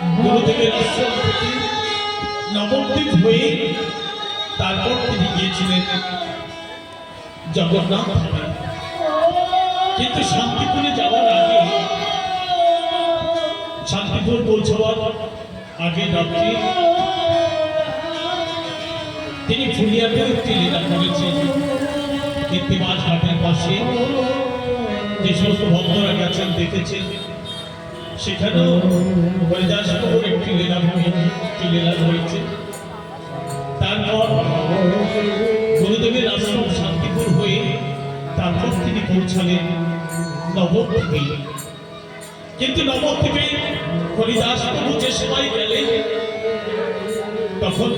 গুরুদেবের আশ্রম থেকে নবদ্বীপ হয়ে তারপর তিনি গিয়েছিলেন জগন্নাথ ধামে। কিন্তু শান্তিপুরে যাওয়ার আগে, শান্তিপুর পৌঁছাবার আগে রাত্রি তিনি ফুলিয়াতে একটি লীলা করেছেন। কীর্তিবাস ঘাটের পাশে যে সমস্ত ভক্তরা গেছেন দেখেছেন, সেখানেও হরিদাসবাবুর একটি লীলা হয়েছে। তারপর গুরুদেবের আশ্রম শান্তিপুর হয়ে তারপর তিনি পৌঁছালেন নবদ্বীপে। কিন্তু নবদ্বীপে হরিদাসবাবু যে সময় গেলেন, তখন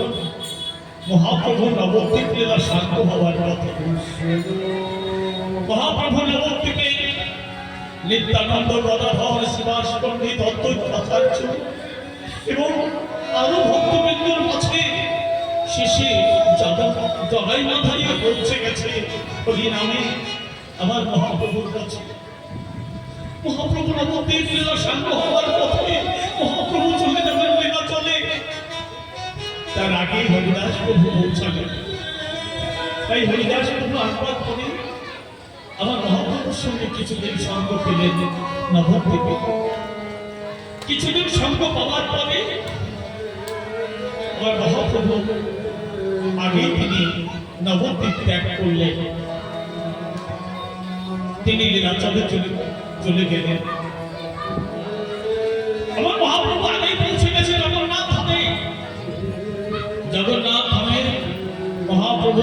মহাপ্রভু নবদ্বীপ লীলা শান্ত হওয়ার কথা। মহাপ্রভু নবদ্বীপে নিত্যানন্দ, গদাধর, শ্রীবাস পণ্ডিত, অদ্বৈত আচার্য এবং আরো ভক্তবৃন্দর মাঝে শেষে জগাই মাথারিয়ে পৌঁছে গেছে হরি নামে আমার মহাপ্রভুর কাছে। মহাপ্রভু নবদ্বীপ লীলা শান্ত হওয়ার পথে মহাপ্রভু চলে যাবেন লীলা চলে, তার আগে হরিদাস প্রভু পৌঁছালেন। তাই হরিদাস প্রভু আসবার পরে আমার মহাপ্রভুর সঙ্গে কিছুদিন সঙ্গ পেলেন নবদ্বীপে। কিছুদিন সঙ্গ পাওয়ার পরে আমার মহাপ্রভু আগে তিনি নবদ্বীপ ত্যাগ করলেন। তিনি লীলাচলে চলে গেলেন। আমার মহাপ্রভু আগেই পৌঁছে গেছে জগন্নাথ ধামে। জগন্নাথ ধামে মহাপ্রভু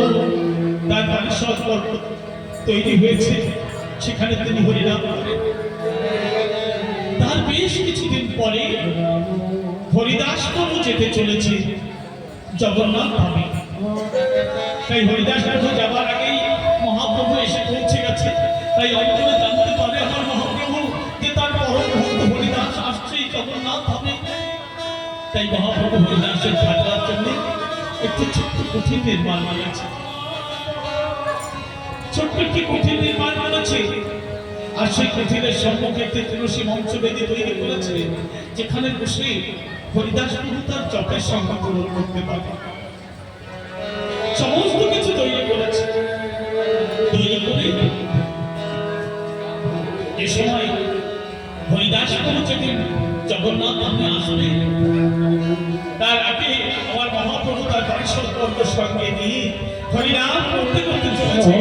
তার বাণীশ্বর পর্বত তৈরি হয়েছে, সেখানে তিনি হরিনাম করেন। তার বেশ কিছুদিন পরে হরিদাস প্রভু যেতে চলেছে জগন্নাথ ধামে। তাই হরিদাস প্রভু যাবার আগেই মহাপ্রভু এসে পৌঁছে গেছে। তাই অন্তরে জানতে পারে আমার মহাপ্রভু যে তার পরম ভক্ত হরিদাস আসছে জগন্নাথ ধামে। তাই মহাপ্রভু হরিদাসের থাকার জন্য একটি ছোট্ট কুঠির নির্মাণ করেছে। ছোট্ট একটি কুঠির নির্মাণ করেছে, আর সেই কুঠিরের সম্মুখে একটি তুলসী মঞ্চ বেদি তৈরি করেছে, যেখানে বসে হরিদাস প্রভু তার জপের সংখ্যা পূরণ করতে পারে। সমস্ত কিছু তৈরি করেছে। তৈরি করে এ সময় হরিদাস প্রভু যেদিন জগন্নাথ ধামে আসবে, তার আগে আমার মহাপ্রভু তার বাণীশ্বর পর্বত সঙ্গে নিয়ে হরিনাম করতে করতে চলেছে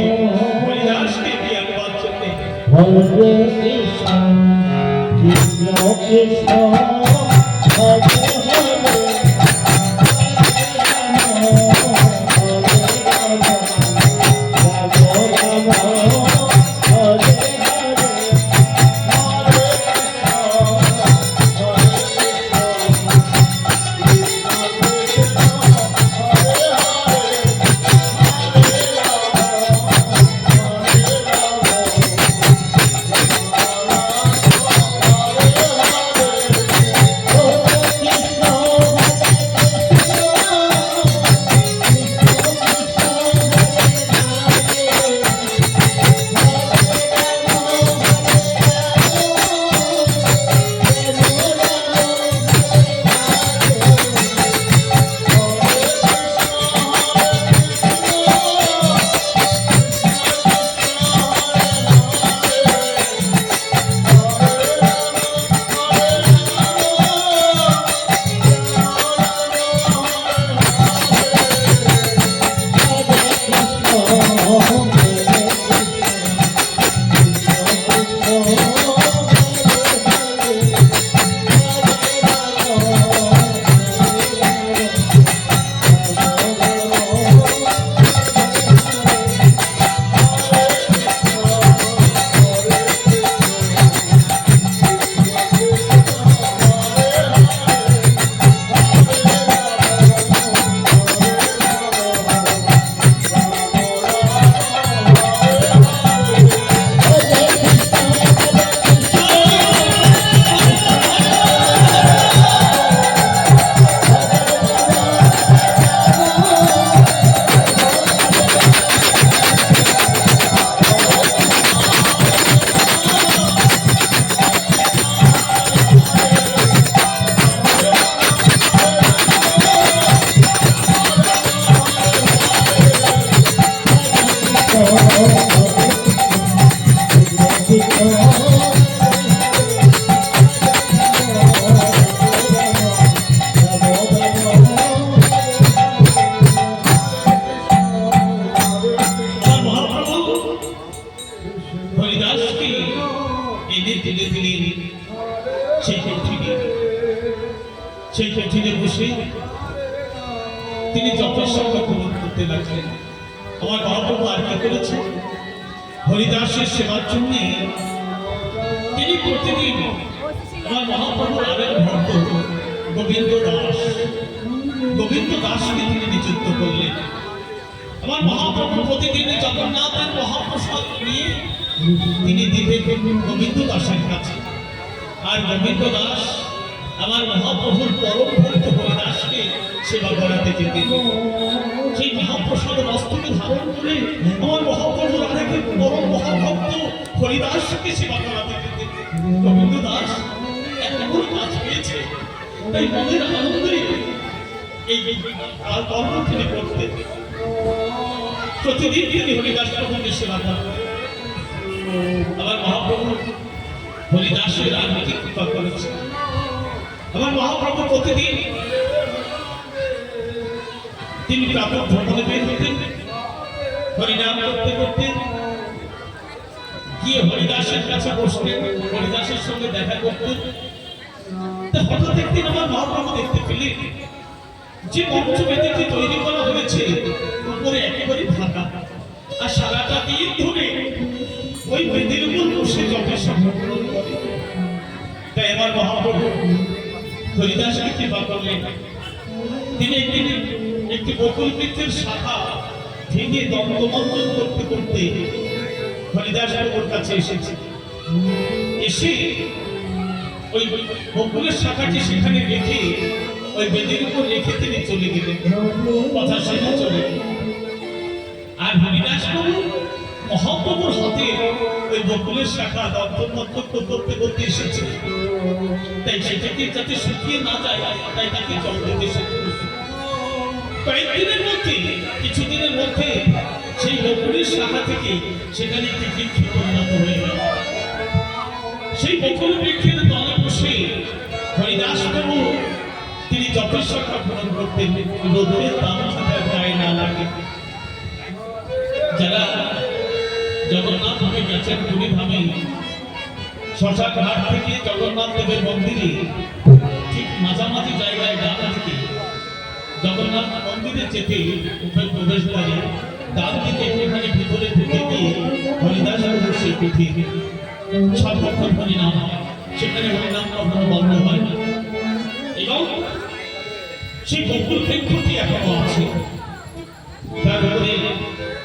হরিদাসকে বিয়ে আনবার জন্য। হরে কৃষ্ণ কৃষ্ণ কৃষ্ণ হরে হরে কঠিনে, সেই কঠিনে বসে তিনি যপস্বরূপ পূরণ করতে লাগলেন। আমার মহাপ্রভু আর কি করেছে, হরিদাসের সেবার জন্য তিনি প্রতিদিন আমার মহাপ্রভুর আরেক ভক্ত গোবিন্দ দাসকে তিনি নিযুক্ত করলেন। আমার মহাপ্রভু প্রতিদিন জগন্নাথের মহাপ্রসাদ নিয়ে তিনি দিতেন গোবিন্দ দাসের কাছে। আর গোবিন্দ দাস আমার মহাপ্রভুর পরম ভক্ত হরিদাসকে সেবা করাতে যেতেন। সেই মহাপ্রসাদ বস্তুকে ধারণ করে আমার মহাপ্রভুর আরেক পরম মহাভক্ত হরিদাসকে সেবা করাতে যেতেন। গোবিন্দ দাস এমন কাজ পেয়েছে, তাই মনের আনন্দে এই কর্ম তিনি করতেন। প্রতিদিন তিনি হরিদাস প্রভুকে সেবা করতেন। আমার মহাপ্রভু হরিদাসের রাজনীতি কৃপা করেছে। আমার মহাপ্রভু প্রতিদিন তিনি প্রাতঃ ভ্রমণে বের হতেন, হরিনাম করতে করতে গিয়ে হরিদাসের কাছে বসতেন, হরিদাসের সঙ্গে দেখা করতেন। হঠাৎ একদিন আমার মহাপ্রভু দেখতে পেলেন যে মঞ্চ বেদিটি তৈরি করা হয়েছে উপরে একেবারে ফাঁকা, আর সারাটা দিন ধরে ওই বেদির উপর বসে জপের সম্পূর্ণ করে। তাই আমার মহাপ্রভু হরিদাসকে কৃপা করলেন। তিনি একটি বকুল বৃক্ষের শাখা ভেঙে দণ্ডমন্ডন করতে করতে হরিদাস প্রভুর কাছে এসেছে। এসে ওই বকুলের শাখাটি সেখানে রেখে ওই বেদির উপর রেখে তিনি চলে গেলেন, কথা শুনে চলে গেলেন। আর হরিদাস প্রভু মহাপ্রভুর হাতে ওই বকুলের শাখা দণ্ডমন্ডন করতে করতে এসেছে। তাই সেটাকে যাতে শুকিয়ে না যায় তাই তাকে জল দিতে এসেছে। কয়েকদিনের মধ্যে, কিছুদিনের মধ্যে সেই বকুলের শাখা থেকে সেখানে একটি বৃক্ষে পরিণত হয়ে গেল। সেই বকুল বৃক্ষের তলে বসে হরিদাস প্রভু তিনি জপের শাখা পূরণ করতেন, রোদের তাপ তার গায়ে না লাগে। যারা জগন্নাথ ধামে গেছেন পুরীধামে, শ্মশান ঘাট থেকে জগন্নাথ দেবের মন্দিরে ঠিক মাঝামাঝি জায়গায় ডান দিকে জগন্নাথ মন্দিরে যেতে প্রবেশ করে ডান দিকে একটুখানি ভিতরে ঢুকে গিয়ে হরিদাস প্রভু সেই পিঠে সর্বক্ষণ হরিনাম হয়, সেখানে হরিনাম কখনো বন্ধ হয় না। এবং সেই বকুল বৃক্ষটি এখনো আছে, তার উপরে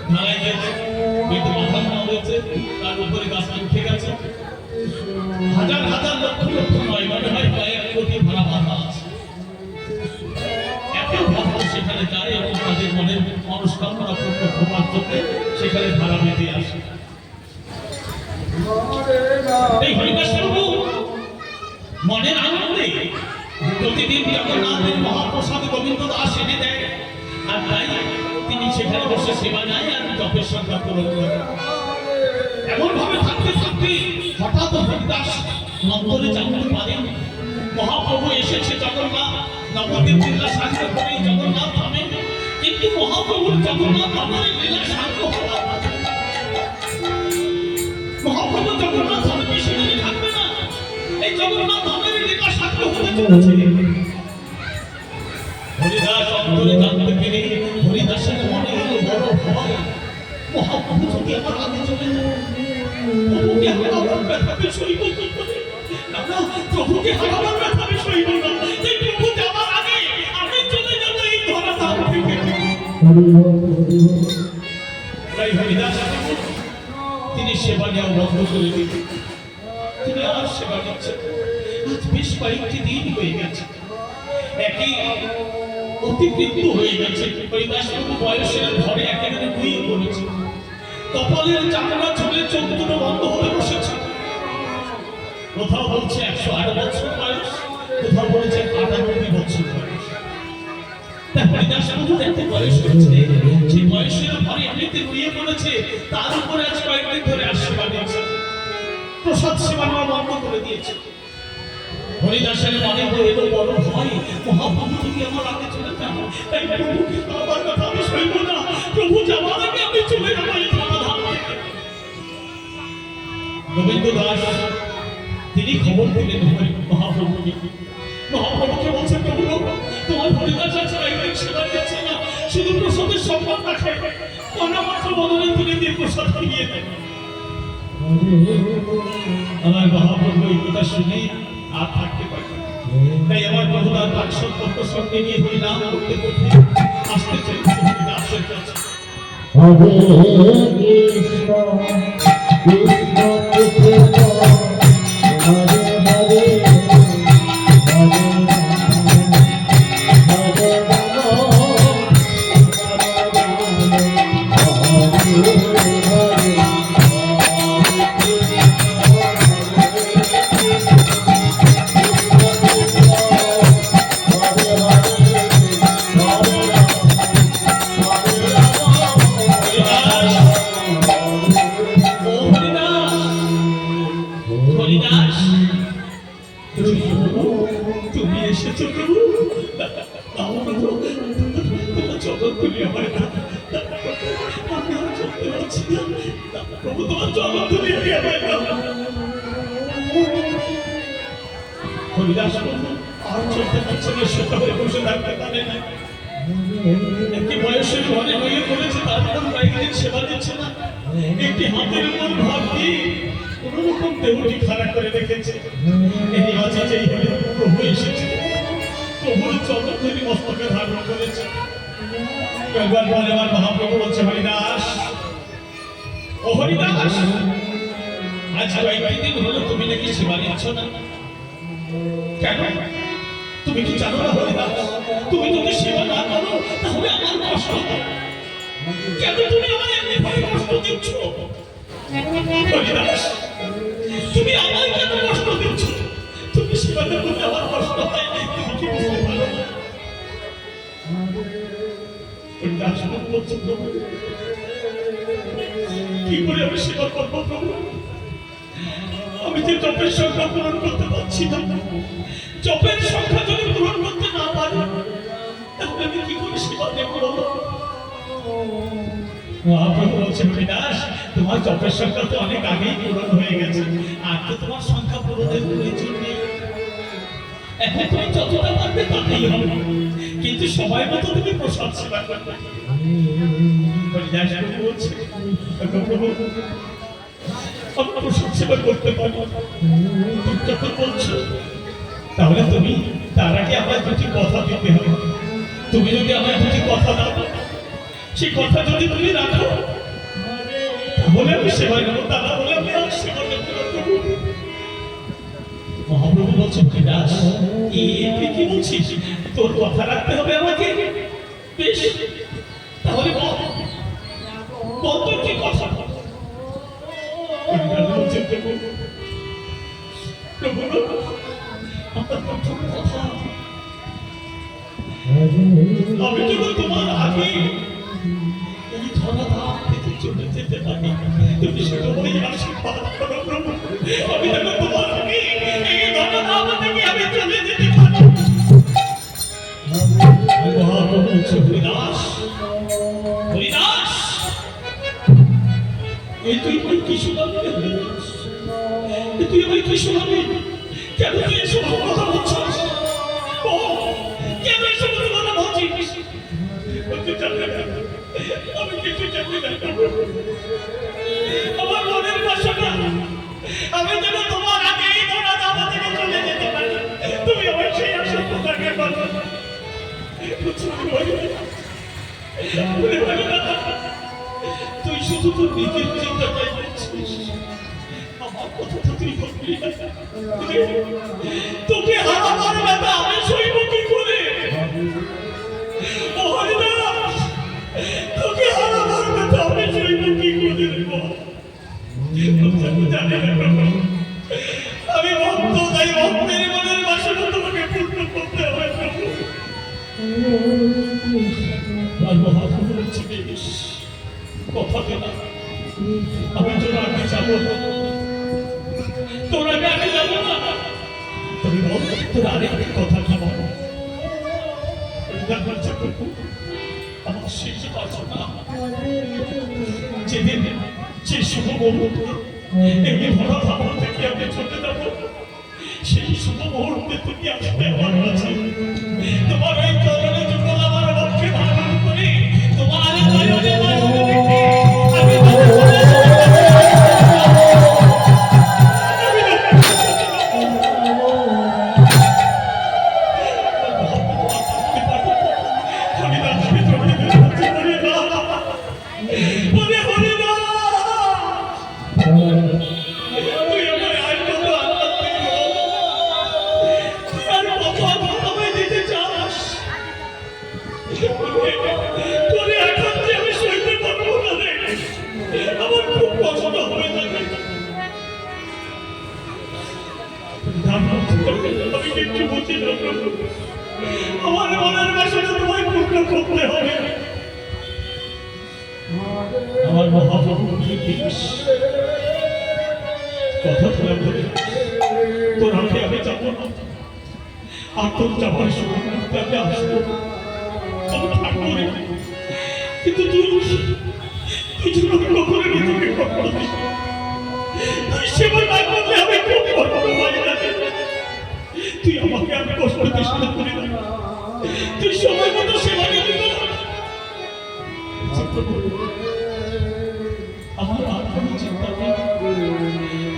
ঢালাই গেছে, বেদি বাঁধানো হয়েছে, তার উপরে গাছটা উঠে গেছে। হাজার হাজার লক্ষ লক্ষ নয়, মনে হয় কয়েক কোটি ভাড়া বাঁধা আছে। এত ভক্ত সেখানে যায় এবং তাদের মনের মনস্কামনা পূর্ণ করার জন্য সেখানে ভাড়া বেঁধে আসে। এই হরিদাস প্রভু মনের আনন্দে প্রতিদিন জগন্নাথের মহাপ্রসাদ গোবিন্দ দাস এনে দেয়, আর তাই তিনি সেখানে বসে সেবা নেয় আর জপের সংখ্যা পূরণ করেন। এমন ভাবে থাকতে থাকতে হঠাৎ হরিদাস নন্দরে জানতে পারেন মহাপ্রভু এসেছে জগন্নাথ নবদ্বীপ জেলা সাংসদ করে জগন্নাথ ধামে, কিন্তু মহাপ্রভুর জগন্নাথ ধামের লীলা শান্ত হওয়া, মহাপ্রভু জগন্নাথ ধামে বেশি দিন থাকবে না, এই জগন্নাথ ধামের লীলা শান্ত হতে চলেছে। হরিদাস অন্তরে জানতে পেরে হরিদাসের মনে হলো বড় ভয়, মহাপ্রভু যদি আমার আগে চলে যায়, প্রভুকে হারাবার ব্যথাকে সইব কি করে? না না, প্রভুকে হারাবার ব্যথাকে সইব না, এই প্রভু যাবার আগে আমি চলে যাব এই ধরা ধাম থেকে। তাই হরিদাস তিনি সেবা নেওয়া বন্ধ করে দিলেন, তিনি আর সেবা নিচ্ছেন। আজ বেশ কয়েকটি দিন হয়ে গেছে, একই অতিবৃত্ত হয়ে গেছে। হরিদাস প্রভু বয়সের ঘরে একেবারে ঘুরিয়ে পড়েছে, কপালের চামড়া ঝুলে চোখ দুটো বন্ধ হয়ে বসেছে। কোথাও বলছে 108 বছর বয়স, কোথাও বলেছে 98 বছর বয়স। তাই হরিদাস প্রভুর একটা বয়স হয়েছে, সেই বয়সের ঘরে এমনিতে ঘুরিয়ে পড়েছে, তার উপরে আজ কয়েকদিন ধরে আর সেবা নিয়েছে, প্রসাদ সেবা নেওয়া বন্ধ করে দিয়েছে। হরিদাসের মনে হইল বড় ভয়, মহাপ্রভু যদি আমার আগে চলে যান, তাই প্রভুকে আমার কথা আমি সইব না, প্রভু যাওয়ার আগে আমি চলে যাব এই ধরাধাম থেকে। গোবিন্দ দাস তিনি খবর দিলেন মহাপ্রভু মহাপ্রভুকে বলছে, প্রভু তোমার হরিদাস আছে সেবা দিচ্ছে না, শুধু প্রসাদের সম্মান রাখে, তোমরা মাত্র বদলে তুলে দিয়ে প্রসাদ ফিরিয়ে দেয়। আমার মহাপ্রভু এই কথা শুনে আর থাকতে পারে, তাই আমার প্রভু তার বাক্সপত্র সঙ্গে নিয়ে হরিনাম করতে করতে আসতে চলেছে হরিদাসের কাছে। হরে কৃষ্ণ কৃষ্ণ কৃষ্ণ হরে হরে হরে তুমি এসেছো প্রভু, তোমার চোখ খুলে আমার আমি আর চলতে পারছি না, প্রভু তোমার চোখ খুলে আমার হরিদাস আর চলতে পারছে না, সেভাবে বসে থাকতে পারে না। একটি বয়সের ঘরে হয়ে পড়েছে, তারপর কয়েকদিন সেবা দিচ্ছে না, একটি হাতের উপর ভাত দিয়ে কোন রকম দেহটি খারাপ করে রেখেছে। এই আজ যেই প্রভু এসেছে, প্রভুর চরণ ধরে মস্তকে ধারণ করেছে। একবার পরে আমার মহাপ্রভু বলছে, হরিদাস ও হরিদাস, আজ কয়েকদিন হলো তুমি নাকি সেবা নিচ্ছ না, কেন? তুমি কি জানো না হরিদাস, তুমি যদি সেবা না করো তাহলে আমার কষ্ট হবে। কেন তুমি আমায় এমনি ভাবে কষ্ট দিচ্ছ? হরিদাস, তুমি আমায় কেন কষ্ট দিচ্ছ? তুমি সেবাটা করলে আমার কষ্ট হয়, তুমি কি বুঝতে পারো না? হরিদাস বলছে, প্রভু কি করে আমি সেবা করবো প্রভু? আমি যে জপের সংখ্যা পূরণ করতে পারছি না, জপের সংখ্যা যদি পূরণ করতে না পারি তাহলে আমি কি করে সেবা দেব? মহাপ্রভু বলছেন, হরিদাস তোমার জপের সংখ্যা তো অনেক আগেই পূরণ হয়ে গেছে, আর তো তোমার সংখ্যা পূরণের প্রয়োজন নেই। এখন তুমি যতটা পারবে তাতেই হবে, কিন্তু সময় মতো তুমি প্রসাদ সেবা করবে। হরিদাস বলছে, প্রভু আমি প্রসাদ সেবা করতে পারি, তুমি যখন বলছো তাহলে তুমি তার আগে আমার দুটি কথা দিতে হবে। তুমি যদি আমার দুটি কথা দাও, সেই কথা যদি তুমি রাখো তাহলে আমি সেবা করবো, তা না হলে আমি আর সেবা করবো। মহাপ্রভু বলছেন, হরিদাস তুই কি বলছিস? তোর কথা রাখতে হবে আমাকে? বেশ, তাহলে বল তোর কি কথা? হরিদাস বলছেন, প্রভু প্রভু আমার প্রথম কথা, আমি যদি তোমার আগে এই ধরাধাম থেকে চলে যেতে পারি, তুমি সেটাই আশীর্বাদ করো প্রভু। আমি যেন তোমার আগে এই ধরাধাম থেকে আমি চলে যেতে পারি। মহাপ্রভু বলছে, হরিদাস হরিদাস, এই তুই আমার কি শোনাবি? তুই আমার কি শোনাবি? কেন তুই এসব কথা বলছিস? কেন এসব কথা বলছিস? আমি কিছু জানি না, আমার মনের বাসনা আমি যেন তোমার আগে এই ধরাধাম থেকে চলে যেতে পারি, তুমি আমার সেই আশীর্বাদকে পাবো। তুই শুধু তোর নিজের চিন্তাটাই করছিস, আমার কথা তো তুই করবি না। তোকে হারাবার ব্যথা আমি সইব কি করে? তোকে হারাবার ব্যথা আমি সইব কি করে? জানি না, আমি ভক্ত, তাই ভক্তের মনের বাসনা তোমাকে পূর্ণ করতে হবে। কথা দেনা, আমি তোর আগে যাবো না, তোর আগে আমি যাবো না। তবে বল তোর আরেকটি কথা কি বল? আমার শেষ বাসনা, যেদিন যে শুভ মুহূর্তে এই ধরা ধারণ থেকে আমি চলে যাবো, সেই শুভ মুহূর্তে তুমি আসবে আমার কাছে। তোমার ওই চরণে যুগল আমার পক্ষে ধারণ করে তোমার নয়নে নয়নে রেখে আমি তোমার চলে আমার মনের বাসনা তোমায় পূর্ণ করতে হবে। আমার মহাপ্রভুর নির্দেশ কথা তোলা বলে তোর হাতে আমি যাবো না, আর তোর যাবার সময় আমি আসবো কিন্তু তুই লক্ষ্য করে নিজেকে কখনো তুই সেবা না করলে আমি খুব কষ্ট পাই না। তুই আমাকে আমি কষ্ট দিস না করি না, তুই সময় মতো সেবা নিবি না। আমার আর কোনো চিন্তা নেই,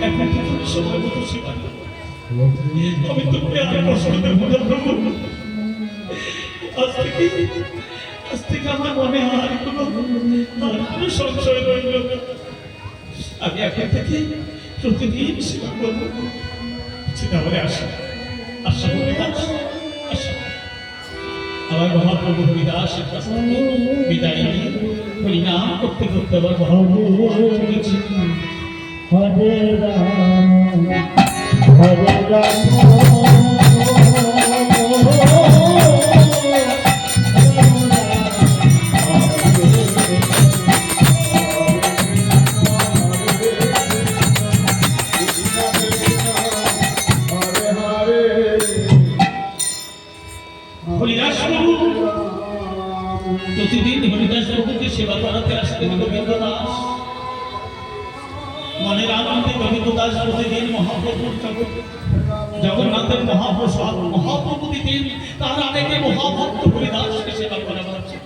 এখন তো তুমি সময় মতো সেবা নিবি। আমি তোকে আর কষ্ট দেবো না প্রভু। আজ থেকে আমার মনে আর কোনো সংশয় রইল না। আমি এখন থেকে প্রতিদিন সেবা করবো। তাহলে আসা আশা হরিদাস আসা আমার মহাপ্রভু হরিদাসের কাছ থেকে বিদায় নিয়ে হরিনাম করতে করতে আবার মহাপ্রভু চলেছে। হরে রাম হরে রাম প্রতিদিন হরিদাস বাবুকে সেবা করাতে আসতেন গোবিন্দ দাস। মনের আনন্দে গোবিন্দ দাস প্রতিদিন মহাপ্রভুর জগন্নাথের মহাপ্রসাদ মহাপ্রভু দিতেন। তার আগে মহাভক্ত হরিদাসকে সেবা করা হচ্ছে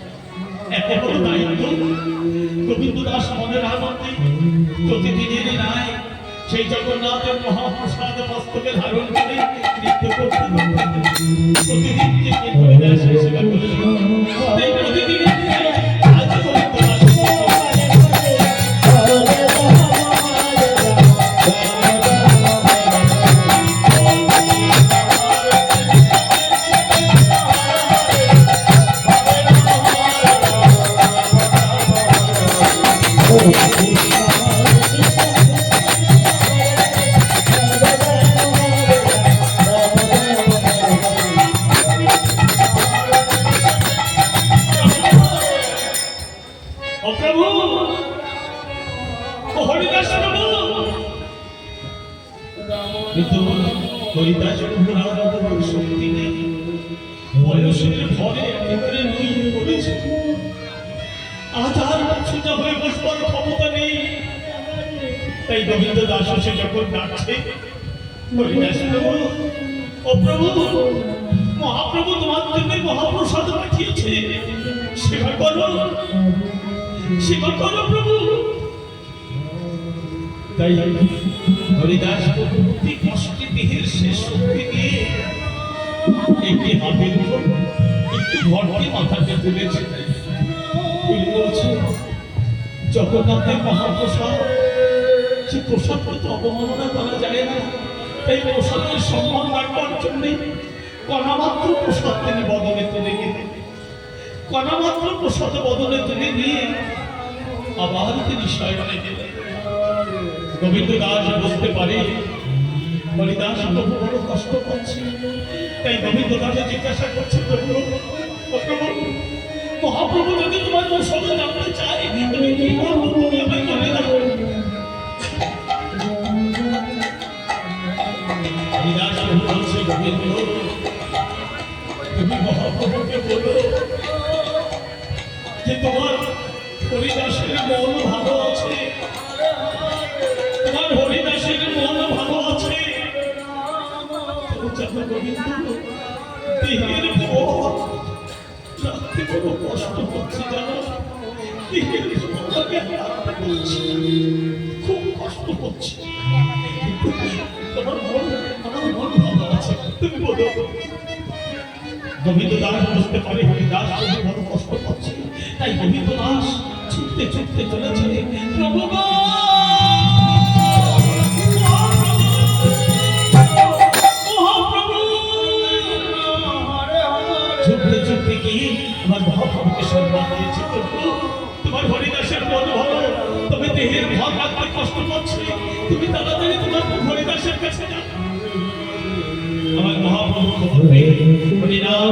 এত বড় দায়িত্ব। গোবিন্দ দাস মনের আনন্দে প্রতিদিনের ন্যায় সেই জগন্নাথের মহাপ্রসাদ মস্তকে ধারণ করে নৃত্য করতে প্রতিদিন যে হরিদাসের সেবা করতেন। প্রতিদিন কিন্তু হরিদাস প্রভুর শক্তি নেই, বয়সের ভরে একেবারে নুয়ে পড়েছে। আজ আর সোজা হয়ে বসবার ক্ষমতা নেই। তাই গোবিন্দ দাস এসে যখন ডাকছে হরিদাস প্রভু, ও প্রভু মহাপ্রভু তোমার জন্য মহাপ্রসাদ পাঠিয়েছে, সেবা করো সেবা করো প্রভু। তাই হরিদাস প্রভু কষ্টে দেহের শেষ শক্তি দিয়ে একটি হাতের উপর একটু ঘরকে মাথাকে তুলেছে। জগন্নাথের মহাপ্রসাদ, সে প্রসাদকে তো অবমাননা করা যায় না। তাই প্রসাদের সম্মান রাখবার জন্য কণামাত্র প্রসাদ তিনি বদলে তুলে গেলেন। কণামাত্র প্রসাদ বদলে তুলে নিয়ে আবার তিনি শয়নে গেলেন। গোবিন্দ দাস বুঝতে পারে হরিদাস প্রভু বড় কষ্ট পাচ্ছে। তাই গোবিন্দ দাসে জিজ্ঞাসা করছে, প্রভু মহাপ্রভু যদি তোমার প্রসাদ জানতে চাই তুমি কি করবো, তুমি আমায় বলে দাও। হরিদাস প্রভু বলছে, গোবিন্দ তুমি মহাপ্রভুকে বলো যে তোমার হরিদাসের মন ভালো আছে, তোমার হরিদাসের মন ভালো আছে, জানো গোবিন্দ, দেহের ভোগ রাখতে বড় কষ্ট হচ্ছে জানো, দেহের ভোগ আমি আর রাখতে পারছি না। খুব কষ্ট হচ্ছে। আমার মন ভালো আছে, তুমি বলো। গোবিন্দ দাস বুঝতে পারে হরিদাস বড় কষ্ট পাচ্ছে, তাই গোবিন্দ দাস ছুটতে ছুটতে চলেছে। প্রভু গো! ছুটতে ছুটতে গিয়ে আমার মহাপ্রভুকে সম্মান দিয়েছে। প্রভু, তোমার হরিদাসের মন ভালো, তবে দেহের ভাগ রাখতে কষ্ট পাচ্ছে, তুমি তাড়াতাড়ি তোমার হরিদাসের কাছে যাও। আমার মহাপ্রভু খবর পেয়ে হরিনাম